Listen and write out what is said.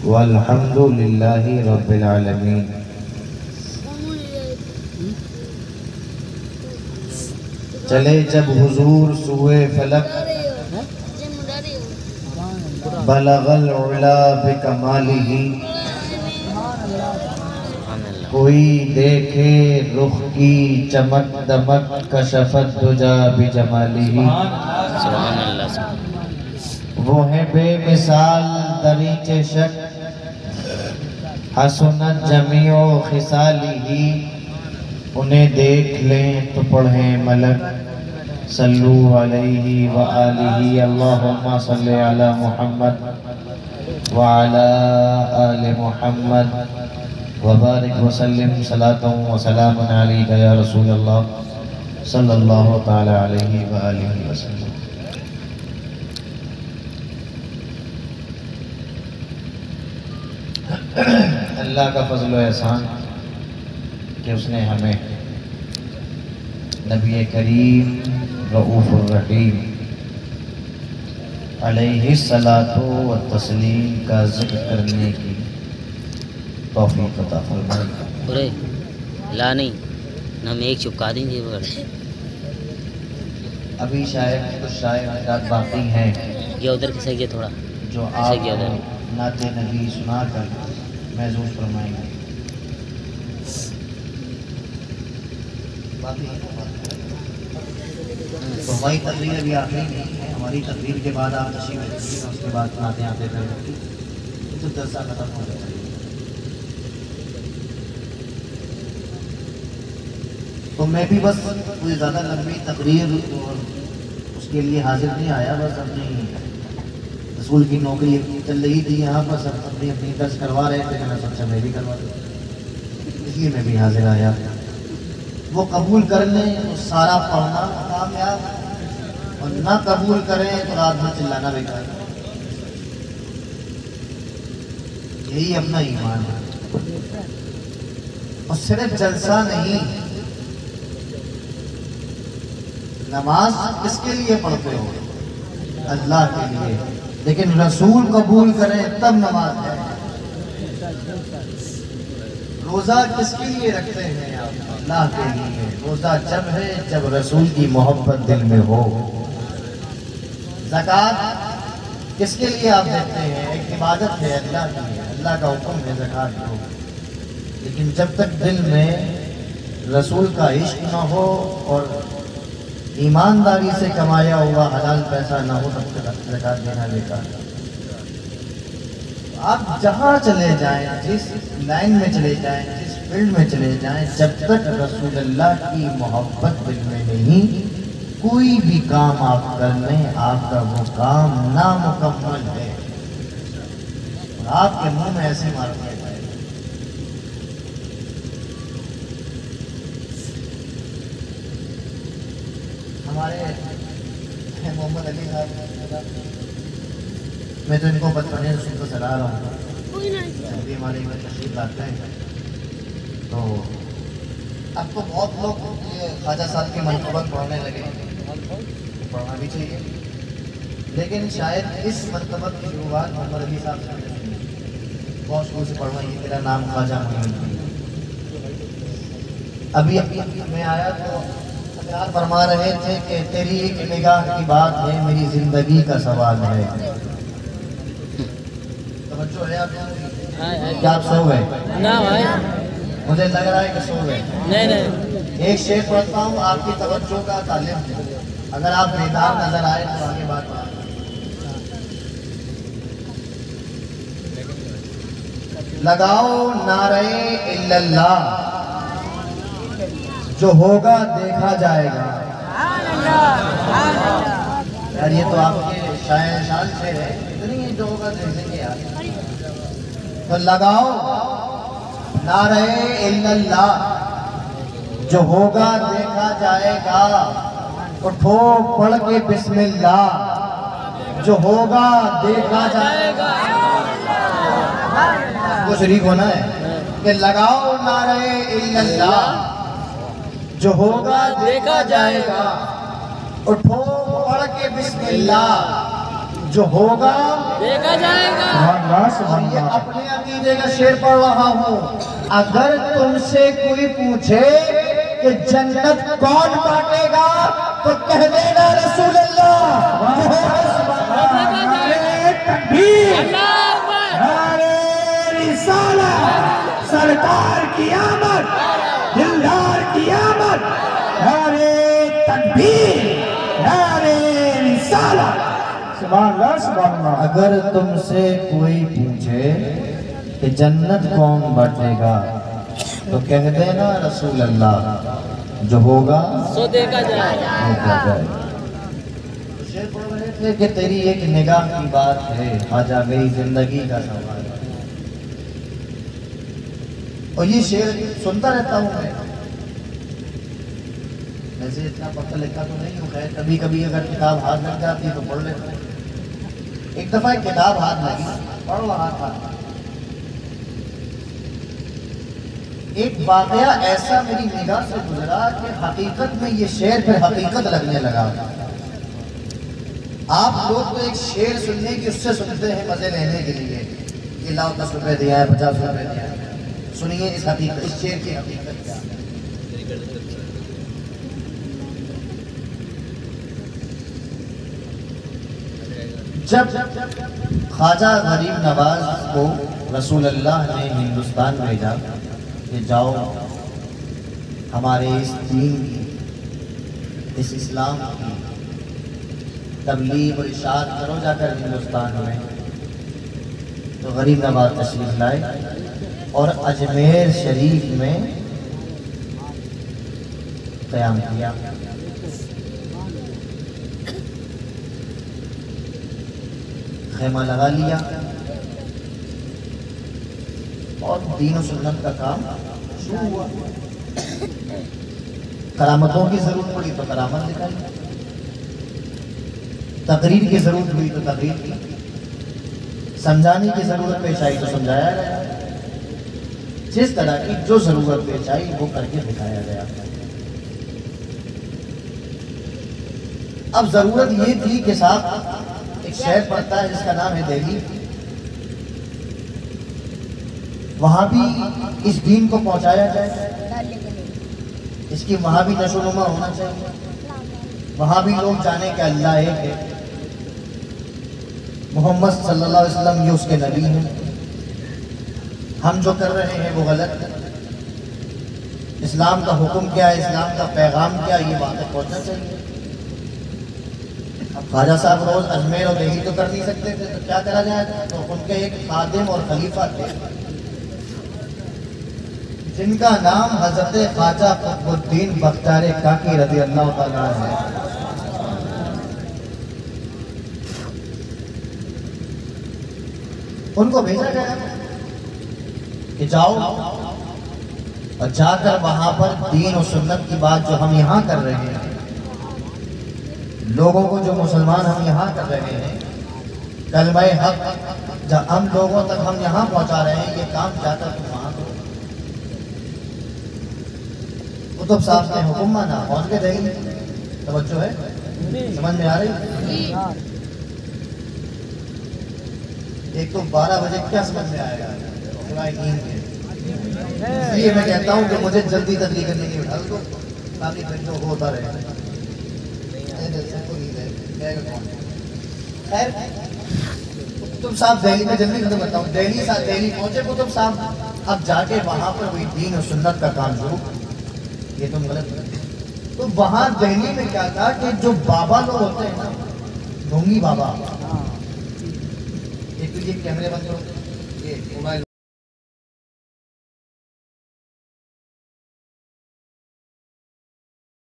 والحمد للہ رب العالمین۔ چلے جب حضور سوئے فلک، بلغ العلا بکمالہ، کوئی دیکھے رخ کی چمک دمک، کشفت دجا بجمالہ۔ سبحان اللہ۔ وہ ہے بے مثال دریچ شک، حسنت جمیع خصالہ، انہیں دیکھ لیں تو پڑھیں ملک، صلو علیہ وآلہ، اللہم صلی علی محمد وعلی آل محمد وبارک وسلم صلاة و سلام علیکہ یا رسول اللہ صلی اللہ تعالی علیہ وآلہ وسلم۔ اللہ کا فضل و احسان کہ اس نے ہمیں نبی کریم رؤوف الرحیم علیہ الصلاۃ والتسلیم کا ذکر کرنے کی توفیق عطا فرمائی۔ برے لا نہیں، ہم ایک چپکا دیں گے بغیر۔ ابھی شاید کچھ شاعر باقی ہیں یہ ادھر کسے گیا تھوڑا جو کسے آپ گیا کو ادھر۔ نعت نبی سنا کر محظوظ فرمائیں گے۔ تو ہماری تقریر ابھی آخری نہیں ہے، ہماری تقریر کے بعد آپ تشریف رکھیے گا، اس کے بعد نعتیں آتے کریں تو جلسہ ختم ہو جائے گا۔ تو میں بھی بس کوئی زیادہ لمبی تقریر اور اس کے لیے حاضر نہیں آیا، بس اپنی رسول کی نوکری چل رہی تھی یہاں پر، سب اپنی اپنی درس کروا رہے تھے، میں نے سوچا میں بھی کروا دوں، اس لیے میں بھی حاضر آیا۔ وہ قبول کر لیں تو سارا پڑھنا کامیاب، اور نہ قبول کریں تو رات میں چلانا بیکار۔ یہی اپنا ایمان ہے، اور صرف جلسہ نہیں، نماز کس کے لیے پڑھتے ہو؟ اللہ کے لیے، لیکن رسول قبول کریں تب نماز ہے۔ روزہ کس کے لیے رکھتے ہیں آپ؟ اللہ کے لیے۔ روزہ جب ہے جب رسول کی محبت دل میں ہو۔ زکوٰۃ کس کے لیے آپ دیتے ہیں؟ ایک عبادت ہے اللہ کی، اللہ کا حکم ہے زکوٰۃ دو، لیکن جب تک دل میں رسول کا عشق نہ ہو اور ایمانداری سے کمایا ہوا حلال پیسہ نہ ہو تب تک زکوٰۃ دینا بیکار۔ آپ جہاں چلے جائیں، جس لائن میں چلے جائیں، جس فیلڈ میں چلے جائیں، جب تک رسول اللہ کی محبت دل میں نہیں، کوئی بھی کام آپ کر لیں آپ کا وہ کام نامکمل ہے، اور آپ کے منہ میں ایسے مار دیا جائے۔ ہمارے محمد علی صاحب، میں تو ان کو بچپنے سے سن کر سلا رہا ہوں، جب بھی ہمارے میں تشریف لاتے ہیں تو اب تو بہت لوگ یہ خواجہ صاحب کی منقبت پڑھنے لگے، پڑھنا بھی چاہیے، لیکن شاید اس منقبت کی شروعات محمد علی صاحب سے بہت شروع سے پڑھوائی، تیرا نام خواجہ محمد۔ ابھی میں آیا تو اقرار فرما رہے تھے کہ تیری ایک نگاہ کی بات ہے، میری زندگی کا سوال ہے۔ توجہ ہے آپ کیا آپ سو گئے؟ نہ بھائی، مجھے لگ رہا ہے کہ سو گئے۔ نہیں ایک شعر پڑھتا ہوں، آپ کی توجہ کا طالب ہے، اگر آپ بیدار نظر آئے تو آگے بات آئے۔ لگاؤ نعرہ الا اللہ، جو ہوگا دیکھا جائے گا۔ یار یہ تو آپ کے شاعر شان سے ہے، اتنی جو ہوگا دیکھیں گے یار۔ تو لگاؤ نعرہ الا اللہ، جو ہوگا دیکھا جائے گا۔ اٹھو پڑھ کے بسم اللہ، جو ہوگا دیکھا جائے گا۔ وہ شریک ہونا ہے کہ لگاؤ نعرہ الا اللہ، جو ہوگا دیکھا جائے گا۔ اٹھو پڑھ کے بسم اللہ، جو ہوگا دیکھا جائے گا۔ اور یہ اپنے عقیدے کا شعر پڑھ رہا ہوں، اگر تم سے کوئی پوچھے کہ جنت کون بانٹے گا تو کہہ دینا رسول اللہ۔ سرکار کی آمد، دلدار کی آمد، نعرے تکبیر، نعرے رسالت۔ سبحان اللہ سبحان اللہ۔ اگر تم سے کوئی پوچھے کہ جنت کون بانٹے گا تو کہہ دینا رسول اللہ، جو ہوگا سو دیکھا جائے گا۔ دیکھا جائے گا۔ شعر پڑھ رہے تھے کہ تیری ایک نگاہ کی بات ہے خواجہ میری زندگی کا سوال ہے، اور یہ شعر سنتا رہتا ہوں میں، ویسے اتنا پکا لکھا تو نہیں ہوں، خیر کبھی کبھی اگر کتاب ہاتھ لگ جاتی تو پڑھ لیتا ہوں۔ ایک دفعہ ایک کتاب ہاتھ لگی، پڑھ رہا تھا، ایک واقعہ ایسا میری نگاہ سے گزرا کہ حقیقت میں یہ شعر پھر حقیقت لگنے لگا۔ آپ لوگ تو ایک شعر سننے کی اس سے سنتے ہیں مزے لینے کے لیے، یہ لاؤ 10 روپے دیا ہے 50 روپے دیا ہے، سنیے اس حقیقت، اس شعر کی حقیقت کیا ہے۔ جب خواجہ غریب نواز کو رسول اللہ نے ہندوستان بھیجا کہ جاؤ ہمارے اس دین کی، اس اسلام کی تبلیغ و اشاعت کرو جا کر ہندوستان میں، تو غریب نواز تشریف لائے اور اجمیر شریف میں قیام کیا۔ خیمہ لگا لیا اور دین و سنت کا کام شروع ہوا۔ کرامتوں کی ضرورت پڑی تو کرامت دکھائی، تقریر کی ضرورت ہوئی تو تقریر کی، سمجھانے کی ضرورت پیش آئی تو سمجھایا گیا، جس طرح کی جو ضرورت پیش آئی وہ کر کے دکھایا گیا۔ اب ضرورت یہ تھی کہ صاحب ایک شہر پڑتا ہے جس کا نام ہے دہلی، وہاں بھی اس دین کو پہنچایا جائے، اس کی وہاں بھی نشو و نما ہونا چاہیے، وہاں بھی لوگ جانے کہ اللہ ایک ہے، محمد صلی اللہ علیہ وسلم یہ اس کے نبی ہیں، ہم جو کر رہے ہیں وہ غلط ہے، اسلام کا حکم کیا ہے، اسلام کا پیغام کیا، یہ باتیں پہنچنا چاہیے۔ اب خواجہ صاحب روز اجمیر اور دہلی تو کر نہیں سکتے تھے تو کیا کرا جائے، تو ان کے ایک خادم اور خلیفہ تھے جن کا نام حضرت خواجہ قطب الدین بختیار کاکی رضی اللہ تعالیٰ ہے۔ ان کو بھیجا گیا کہ جاؤ اور جا کر وہاں پر دین و سنت کی بات جو ہم یہاں کر رہے ہیں، لوگوں کو جو مسلمان ہم یہاں کر رہے ہیں، کلمہ حق جب ہم لوگوں تک ہم یہاں پہنچا رہے ہیں، یہ کام جاتا تم وہاں کرو۔ قطب صاحب نے حکم مانا، پہنچ کے دہلی، توجہ ہے، سمجھ میں آ رہی؟ ایک تو 12 بجے کیا سمجھ میں آئے گا سوائے نیند کے، اس لیے میں کہتا ہوں کہ مجھے جلدی تبلیغ کرنے کی اٹھا دو تاکہ پھر جو ہوتا رہے۔ خیر قطب صاحب دہلی میں جلدی ختم کرتا ہوں، دہلی پہنچے قطب صاحب، اب جا کے وہاں پر وہی دین و سنت کا کام شروع، یہ تم غلط ہے۔ تو وہاں دہلی میں کیا تھا کہ جو بابا لوگ ہوتے ہیں نا، ڈھونگی بابا، ایک تو یہ کیمرے بند کرو، یہ موبائل